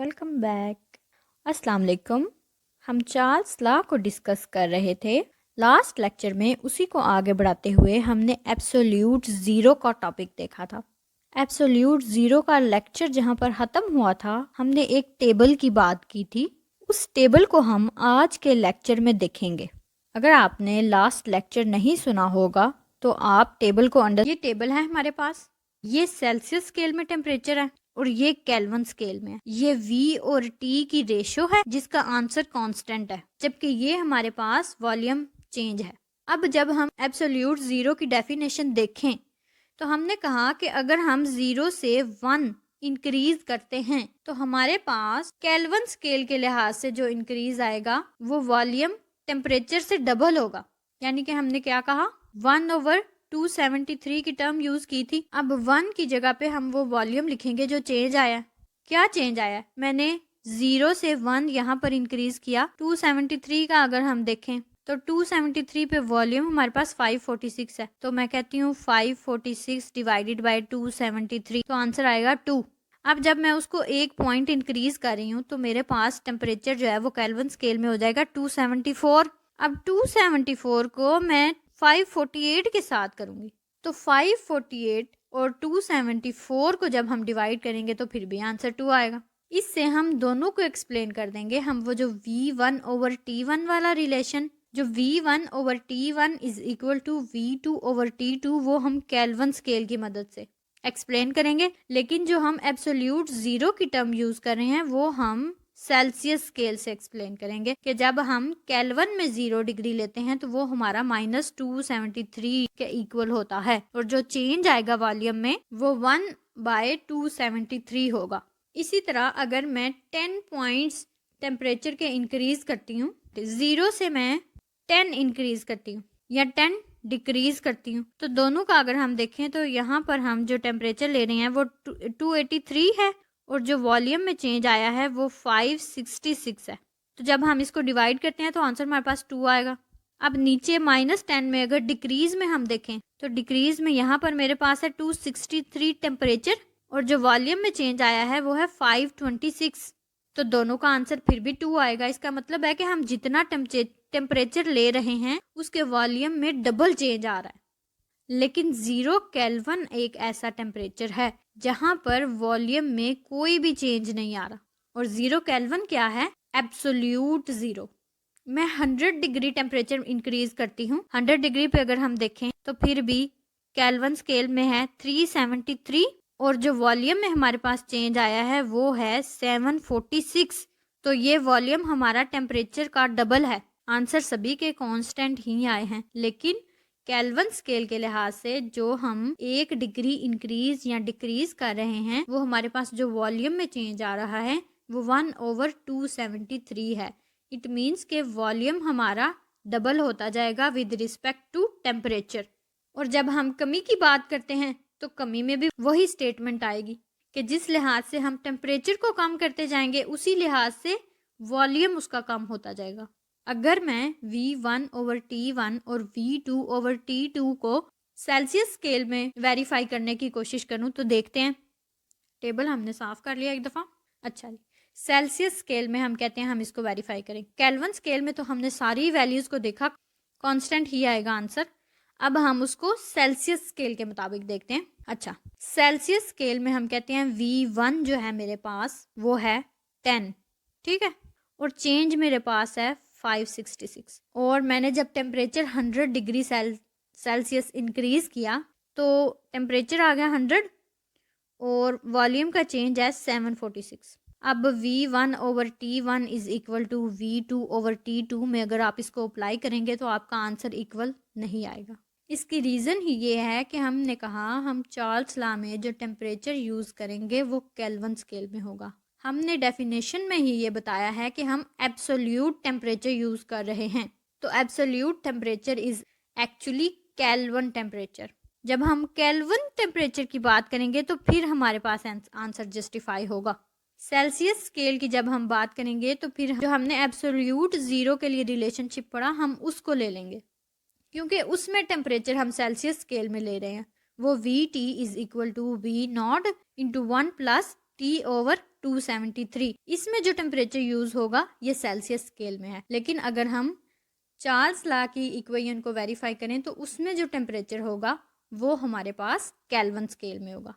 Welcome back. अस्सलाम वालेकुम। हम चार्ल्स लॉ को डिस्कस कर रहे थे। लास्ट लेक्चर में उसी को आगे बढ़ाते हुए हमने एब्सोल्यूट ज़ीरो का टॉपिक देखा था। एब्सोल्यूट ज़ीरो का लेक्चर जहाँ पर ख़त्म हुआ था, हमने एक टेबल की बात की थी। उस टेबल को हम आज के लेक्चर में देखेंगे। अगर आपने लास्ट लेक्चर नहीं सुना होगा तो आप टेबल को ये टेबल है हमारे पास, ये सेल्सियस स्केल में टेम्परेचर है और ये केल्विन स्केल में है। ये V और T की रेशो है जिसका आंसर कांस्टेंट है, जबकि ये हमारे पास वॉल्यूम चेंज है। अब जब हम एब्सोल्यूट ज़ीरो की डेफिनेशन देखें तो हमने कहा कि अगर हम 0 से 1 इंक्रीज करते हैं तो हमारे पास केल्विन स्केल के लिहाज से जो इंक्रीज आएगा वो वॉल्यूम टेम्परेचर से डबल होगा। यानी कि हमने क्या कहा, 1/273 की टर्म यूज की थी। अब 1 की जगह पे हम वो वॉल्यूम लिखेंगे जो चेंज आया। क्या चेंज आया? मैंने 0 से 1 यहाँ पर इंक्रीज किया। 273 का अगर हम देखें तो 273 पे वॉल्यूम हमारे पास 546 है, तो मैं कहती हूँ 546 डिवाइडेड बाय 273, तो आंसर आएगा 2। अब जब मैं उसको एक पॉइंट इंक्रीज कर रही हूँ तो मेरे पास टेम्परेचर जो है वो केल्विन स्केल में हो जाएगा 274। अब 274 को मैं 548 के साथ करूंगी तो 548 और 274 को जब हम डिवाइड करेंगे तो फिर भी आंसर 2 आएगा। इससे हम दोनों को एक्सप्लेन कर देंगे। हम वो जो V1/T1 वाला रिलेशन, जो V1/T1 is equal to V2/T2, वो हम केल्विन स्केल की मदद से एक्सप्लेन करेंगे। लेकिन जो हम एब्सोल्यूट ज़ीरो की टर्म यूज कर रहे हैं वो हम सेल्सियस स्केल से एक्सप्लेन करेंगे कि जब हम केल्विन में 0 डिग्री लेते हैं तो वो हमारा -273 के इक्वल होता है, और जो चेंज आएगा वॉल्यूम में वो 1/273 होगा। इसी तरह अगर मैं 10 पॉइंट्स टेम्परेचर के इंक्रीज करती हूँ, 0 से मैं 10 इंक्रीज करती हूँ या 10 डिक्रीज करती हूँ, तो दोनों का अगर हम देखें तो यहाँ पर हम जो टेम्परेचर ले रहे हैं वो 283 है और जो वॉल्यूम में चेंज आया है वो 566 है। तो जब हम इसको डिवाइड करते हैं तो आंसर हमारे पास 2 आएगा। अब नीचे -10 में अगर डिक्रीज में हम देखें तो डिक्रीज में यहाँ पर मेरे पास है 263 टेम्परेचर और जो वॉल्यूम में चेंज आया है वो है 526, तो दोनों का आंसर फिर भी 2 आएगा। इसका मतलब है कि हम जितना टेम्परेचर ले रहे हैं उसके वॉल्यूम में डबल चेंज आ रहा है। लेकिन 0 केल्विन एक ऐसा टेम्परेचर है जहां पर वॉल्यूम में कोई भी चेंज नहीं आ रहा, और 0 केल्विन क्या है? Absolute zero. मैं 100 डिग्री टेम्परेचर इंक्रीज करती हूँ, 100 डिग्री पे अगर हम देखें तो फिर भी केल्विन स्केल में है 373 और जो वॉल्यूम में हमारे पास चेंज आया है वो है 746, तो ये वॉल्यूम हमारा टेम्परेचर का डबल है। आंसर सभी के कांस्टेंट ही आए हैं, लेकिन केल्विन स्केल के लिहाज से जो हम 1 डिग्री इंक्रीज या डिक्रीज कर रहे हैं वो हमारे पास जो वॉल्यूम में चेंज आ रहा है वो 1/273 है। इट मीन्स के वॉल्यूम हमारा डबल होता जाएगा विद रिस्पेक्ट टू टेम्परेचर। और जब हम कमी की बात करते हैं तो कमी में भी वही स्टेटमेंट आएगी कि जिस लिहाज से हम टेम्परेचर को कम करते जाएंगे उसी लिहाज से वॉल्यूम उसका कम होता जाएगा। अगर मैं V1/T1 और V2/T2 को सेल्सियस स्केल में वेरीफाई करने की कोशिश करूं तो देखते हैं। टेबल हमने साफ कर लिया एक दफ़ा। अच्छा जी, सेल्सियस स्केल में हम कहते हैं हम इसको वेरीफाई करें। केल्विन स्केल में तो हमने सारी वैल्यूज़ को देखा, कांस्टेंट ही आएगा आंसर। अब हम उसको सेल्सियस स्केल के मुताबिक देखते हैं। अच्छा, सेल्सियस स्केल में हम कहते हैं V1 जो है मेरे पास वो है 10, ठीक है, और चेंज मेरे पास है 566, और मैंने जब टेम्परेचर 100 डिग्री सेल्सियस इंक्रीज किया तो टेम्परेचर आ गया 100 और वॉल्यूम का चेंज है 746। अब V1/T1 is equal to V2/T2 में अगर आप इसको अप्लाई करेंगे तो आपका आंसर इक्वल नहीं आएगा। इसकी रीज़न ही ये है कि हमने कहा हम चार्ल्स लॉ में जो टेम्परेचर यूज़ करेंगे वो केल्विन स्केल में होगा। हमने डेफिनेशन में ही ये बताया है कि हम एब्सोल्यूट टेम्परेचर यूज़ कर रहे हैं, तो absolute temperature is actually kelvin temperature. जब हम केल्विन टेम्परेचर की बात करेंगे तो फिर हमारे पास आंसर जस्टिफाई होगा। सेल्सियस स्केल की जब हम बात करेंगे तो फिर जो हमने एब्सोल्यूट ज़ीरो के लिए रिलेशनशिप पढ़ा हम उसको ले लेंगे, क्योंकि उसमें टेम्परेचर हम सेल्सियस स्केल में ले रहे हैं। वो VT is equal to V0 × 1 + T/2 273। इसमें जो टेम्परेचर यूज होगा ये सेल्सियस स्केल में है, लेकिन अगर हम चार्ल्स लॉ की इक्वेशन को वेरीफाई करें तो उसमें जो टेम्परेचर होगा वो हमारे पास केल्विन स्केल में होगा।